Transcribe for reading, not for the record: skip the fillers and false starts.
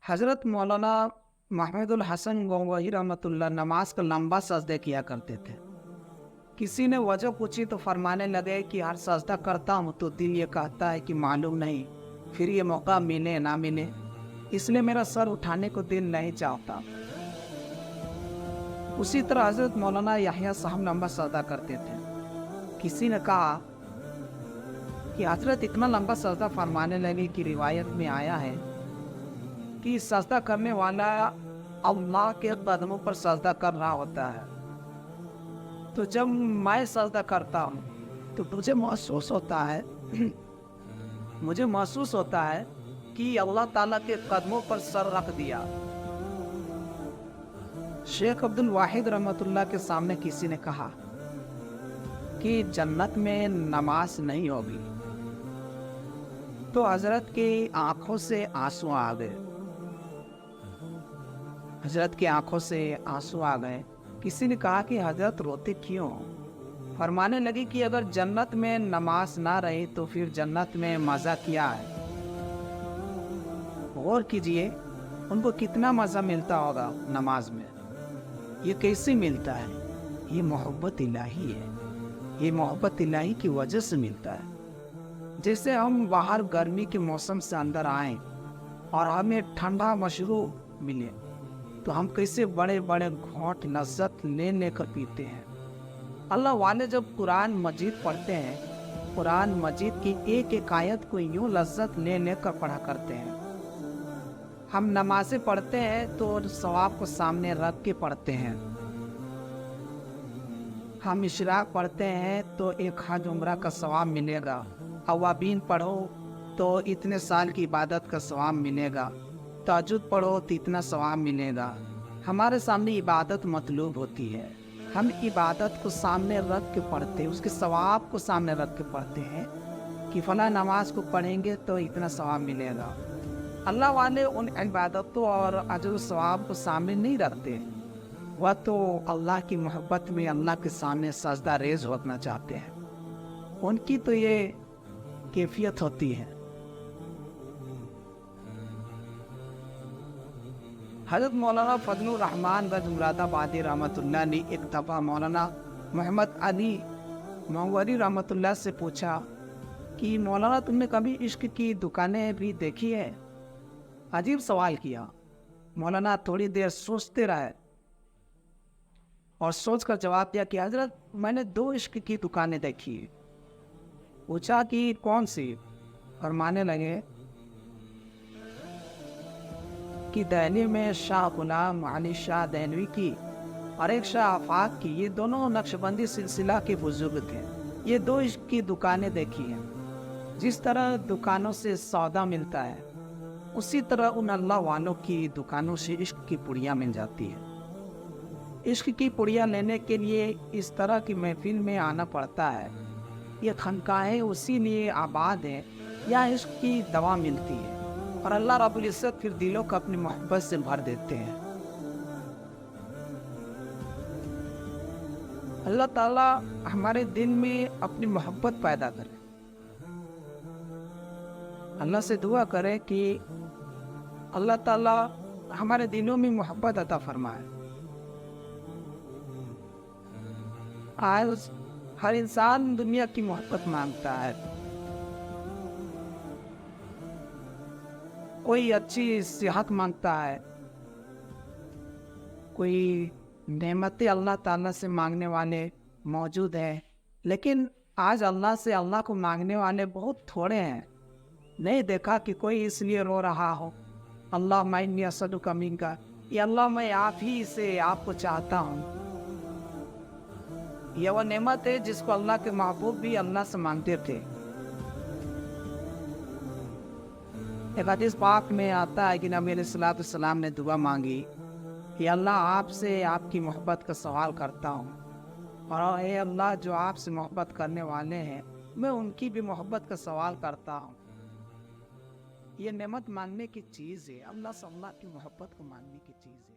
حضرت مولانا محمود الحسن گنگوہی رحمۃ اللہ نماز کا لمبا سجدہ کیا کرتے تھے۔ کسی نے وجہ پوچھی تو فرمانے لگے کہ ہر سجدہ کرتا ہوں تو دل یہ کہتا ہے کہ معلوم نہیں پھر یہ موقع ملے نہ ملے، اس لیے میرا سر اٹھانے کو دل نہیں چاہتا۔ اسی طرح حضرت مولانا یحییٰ صاحب لمبا سجدہ کرتے تھے۔ کسی نے کہا کہ حضرت اتنا لمبا سجدہ فرمانے لگے کہ روایت میں آیا ہے کہ سجدہ کرنے والا اللہ کے قدموں پر سجدہ کر رہا ہوتا ہے، تو جب میں سجدہ کرتا ہوں تو مجھے محسوس ہوتا ہے کہ اللہ تعالیٰ کے قدموں پر سر رکھ دیا۔ شیخ عبد الواحد رحمۃ اللہ کے سامنے کسی نے کہا کہ جنت میں نماز نہیں ہوگی، تو حضرت کی آنکھوں سے آنسو آ گئے۔ حضرت کی آنکھوں سے آنسو آ گئے۔ کسی نے کہا کہ حضرت روتے کیوں؟ فرمانے لگی کہ اگر جنت میں نماز نہ رہی تو پھر جنت میں مزہ کیا ہے؟ غور کیجئے ان کو کتنا مزہ ملتا ہوگا نماز میں۔ یہ کیسے ملتا ہے؟ یہ محبت الہی ہے، یہ محبت الہی کی وجہ سے ملتا ہے۔ جیسے ہم باہر گرمی کے موسم سے اندر آئیں اور ہمیں ٹھنڈا مشروب ملے تو ہم کیسے بڑے بڑے گھونٹ لذت لے کر پیتے ہیں۔ اللہ والے جب قرآن مجید پڑھتے ہیں، قرآن مجید کی ایک ایک آیت کو یوں لذت لے کر پڑھا کرتے ہیں۔ ہم نمازیں پڑھتے ہیں تو ثواب کو سامنے رکھ کے پڑھتے ہیں۔ ہم اشراق پڑھتے ہیں تو ایک حج عمرہ کا ثواب ملے گا، اوابین پڑھو تو اتنے سال کی عبادت کا ثواب ملے گا، تہجد پڑھو تو اتنا ثواب ملے گا۔ ہمارے سامنے عبادت مطلوب ہوتی ہے، ہم عبادت کو سامنے رکھ کے پڑھتے ہیں، اس کے ثواب کو سامنے رکھ کے پڑھتے ہیں کہ فلاں نماز کو پڑھیں گے تو اتنا ثواب ملے گا۔ اللہ والے ان عبادتوں اور اجر و ثواب کو سامنے نہیں رکھتے، وہ تو اللہ کی محبت میں اللہ کے سامنے سجدہ ریز ہونا چاہتے ہیں۔ ان کی تو یہ کیفیت ہوتی ہے۔ حضرت مولانا فضل الرحمان گنج مراد آبادی رحمۃ اللہ نے ایک دفعہ مولانا محمد علی منوری رحمۃ اللہ سے پوچھا کہ مولانا تم نے کبھی عشق کی دکانیں بھی دیکھی ہے؟ عجیب سوال کیا۔ مولانا تھوڑی دیر سوچتے رہے اور سوچ کر جواب دیا کہ حضرت میں نے 2 عشق کی دکانیں دیکھی۔ پوچھا کہ کون سی؟ فرمانے لگے کہ دہلی میں شاہ غلام علی شاہ دہلوی کی اور ایک شاہ آفاق کی، یہ دونوں نقشبندی سلسلہ کے بزرگ تھے، یہ 2 عشق کی دکانیں دیکھی ہیں۔ جس طرح دکانوں سے سودا ملتا ہے اسی طرح ان اللہ والوں کی دکانوں سے عشق کی پڑیاں مل جاتی ہے۔ عشق کی پڑیاں لینے کے لیے اس طرح کی محفل میں آنا پڑتا ہے۔ یہ خانقاہیں اسی لیے آباد ہیں یا عشق کی دوا ملتی ہے، اور اللہ رب العزت پھر دلوں کو اپنی محبت سے بھر دیتے ہیں۔ اللہ تعالیٰ ہمارے دل میں اپنی محبت پیدا کرے۔ اللہ سے دعا کرے کہ اللہ تعالیٰ ہمارے دلوں میں محبت عطا فرمائے۔ آج ہر انسان دنیا کی محبت مانگتا ہے، کوئی اچھی صحت مانگتا ہے، کوئی نعمتیں اللہ تعالیٰ سے مانگنے والے موجود ہیں، لیکن آج اللہ سے اللہ کو مانگنے والے بہت تھوڑے ہیں۔ نہیں دیکھا کہ کوئی اس لیے رو رہا ہو اللہ میں انی اسألک منک، یا اللہ میں آپ ہی سے آپ کو چاہتا ہوں۔ یہ وہ نعمت ہے جس کو اللہ کے محبوب بھی اللہ سے مانگتے تھے۔ ایک حدیث پاک میں آتا ہے کہ نبی علیہ الصلوۃ والسلام نے دعا مانگی کہ اللہ آپ سے آپ کی محبت کا سوال کرتا ہوں، اور اے اللہ جو آپ سے محبت کرنے والے ہیں میں ان کی بھی محبت کا سوال کرتا ہوں۔ یہ نعمت مانگنے کی چیز ہے، اللہ سے اللہ کی محبت کو مانگنے کی چیز ہے۔